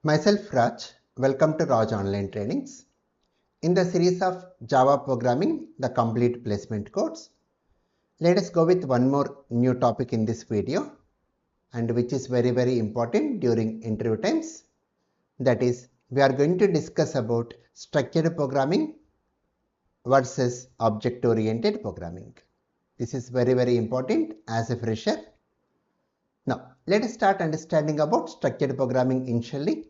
Myself Raj, welcome to Raj Online Trainings. In the series of Java Programming, the Complete Placement Course, let us go with one more new topic in this video and which is very important during interview times. That is, we are going to discuss about structured programming versus object-oriented programming. This is very important as a fresher. Now, let us start understanding about structured programming initially.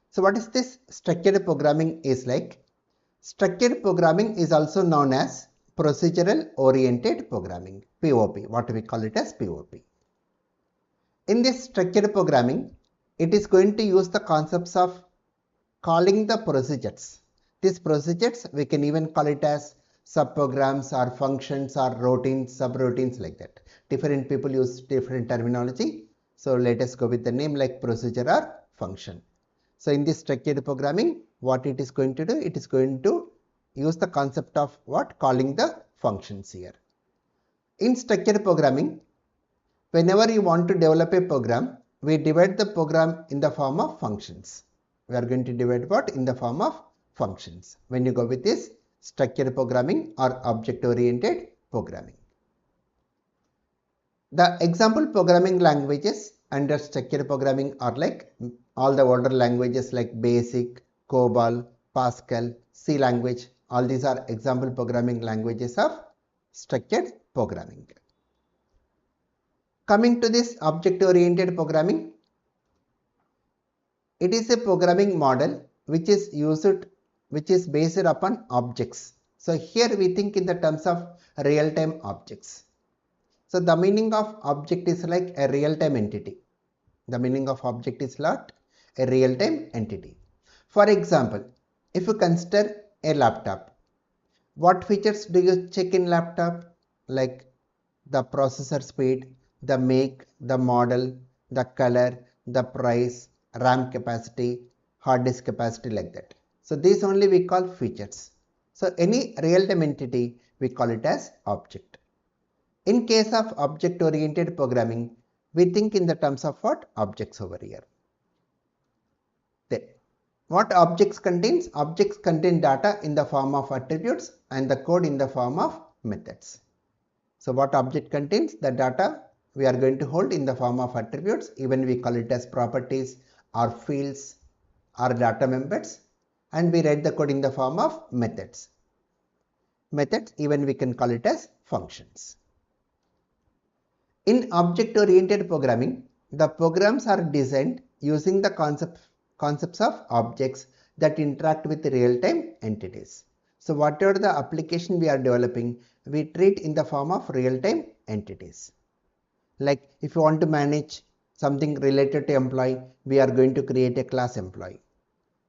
So what is this structured programming is like? Structured programming is also known as procedural oriented programming, POP, what we call it as POP. In this structured programming, it is going to use the concepts of calling the procedures. These procedures we can even call it as subprograms or functions or routines, subroutines like that. Different people use different terminology. So let us go with the name like procedure or function. So in this structured programming, what it is going to do? It is going to use the concept of what? Calling the functions here. In structured programming, whenever you want to develop a program, we divide the program in the form of functions. We are going to divide what? In the form of functions. When you go with this structured programming or object-oriented programming. The example programming languages under structured programming are like all the older languages like BASIC, COBOL, Pascal, C language. All these are example programming languages of structured programming. Coming to this object-oriented programming, it is a programming model which is based upon objects. So here we think in the terms of real-time objects. So the meaning of object is like a real-time entity. The meaning of object is not a real-time entity. For example, if you consider a laptop, what features do you check in laptop? Like the processor speed, the make, the model, the color, the price, RAM capacity, hard disk capacity like that. So these only we call features. So any real-time entity we call it as object. In case of object-oriented programming, we think in the terms of what? Objects over here. Then, what objects contains? Objects contain data in the form of attributes and the code in the form of methods. So what object contains? The data we are going to hold in the form of attributes, even we call it as properties or fields or data members, and we write the code in the form of methods. Methods even we can call it as functions. In object-oriented programming, the programs are designed using the concepts of objects that interact with real-time entities. So whatever the application we are developing, we treat in the form of real-time entities. Like if you want to manage something related to employee, we are going to create a class employee.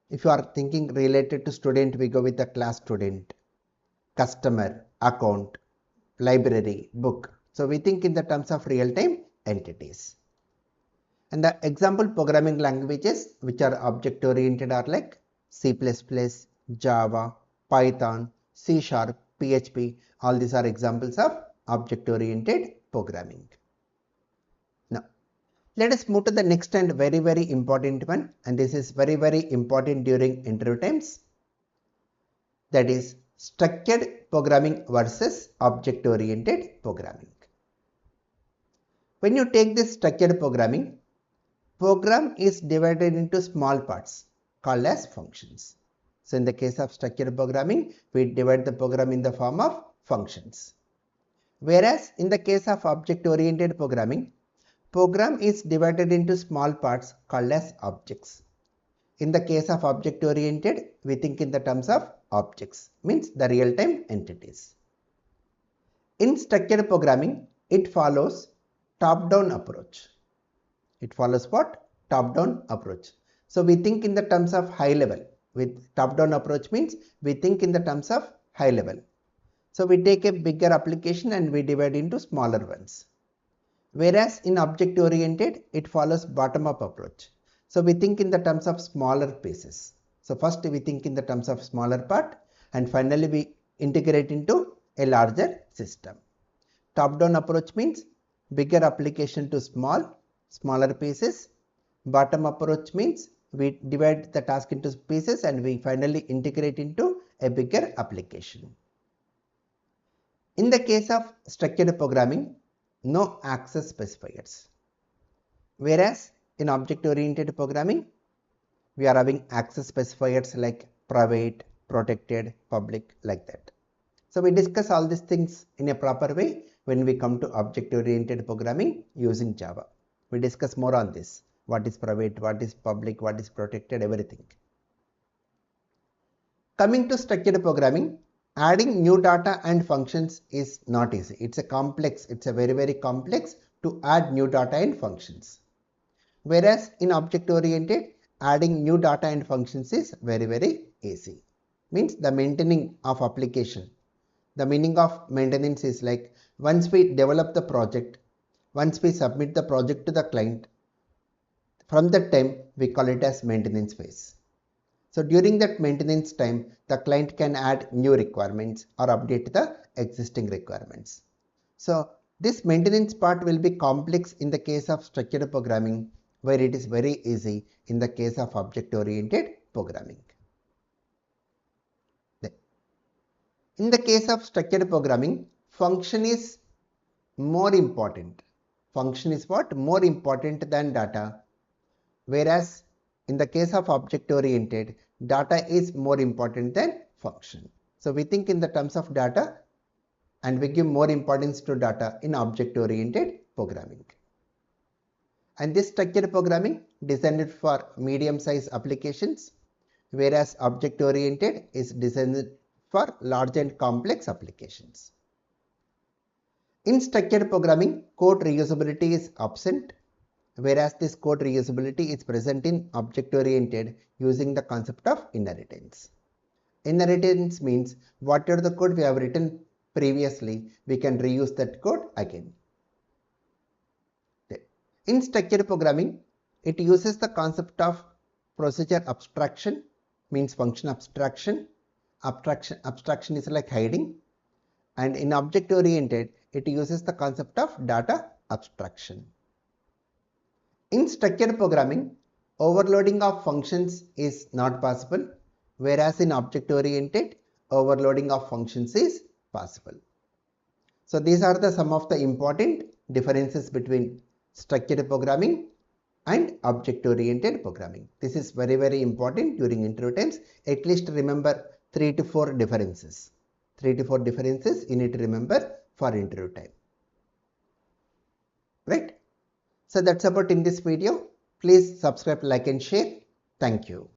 If you are thinking related to student, we go with the class student, customer, account, library, book. So we think in the terms of real-time entities. And the example programming languages which are object-oriented are like C++, Java, Python, C#, PHP. All these are examples of object-oriented programming. Now, let us move to the next and very important one. And this is very important during interview times. That is structured programming versus object-oriented programming. When you take this structured programming, program is divided into small parts called as functions. So in the case of structured programming, we divide the program in the form of functions. Whereas in the case of object-oriented programming, program is divided into small parts called as objects. In the case of object-oriented, we think in the terms of objects, means the real-time entities. In structured programming, it follows top-down approach. It follows what? Top-down approach. So we think in the terms of high level. With top-down approach means we think in the terms of high level. So we take a bigger application and we divide into smaller ones. Whereas in object-oriented, it follows bottom-up approach. So we think in the terms of smaller pieces. So first we think in the terms of smaller part and finally we integrate into a larger system. Top-down approach means bigger application to smaller pieces. Bottom approach means we divide the task into pieces and we finally integrate into a bigger application. In the case of structured programming, no access specifiers. Whereas in object-oriented programming, we are having access specifiers like private, protected, public, like that. So we discuss all these things in a proper way when we come to object-oriented programming using Java. We discuss more on this. What is private, what is public, what is protected, everything. Coming to structured programming, adding new data and functions is not easy. It's a very complex to add new data and functions. Whereas in object-oriented, adding new data and functions is very easy. Means the maintaining of application. The meaning of maintenance is like once we develop the project, once we submit the project to the client, from that time we call it as maintenance phase. So during that maintenance time, the client can add new requirements or update the existing requirements. So this maintenance part will be complex in the case of structured programming, where it is very easy in the case of object-oriented programming. In the case of structured programming, function is more important. Function is what? More important than data. Whereas in the case of object-oriented, data is more important than function. So we think in the terms of data and we give more importance to data in object-oriented programming. And this structured programming designed for medium-sized applications, whereas object-oriented is designed for large and complex applications. In structured programming, code reusability is absent, whereas this code reusability is present in object-oriented using the concept of inheritance. Inheritance means whatever the code we have written previously, we can reuse that code again. In structured programming, it uses the concept of procedure abstraction, means function abstraction. Abstraction is like hiding. And in object-oriented, it uses the concept of data abstraction. In structured programming, overloading of functions is not possible, whereas in object-oriented, overloading of functions is possible. So these are some of the important differences between structured programming and object-oriented programming. This is very important during interview times. At least remember 3 to 4 differences. 3 to 4 differences you need to remember for interview time. Right? So that's about in this video. Please subscribe, like and share. Thank you.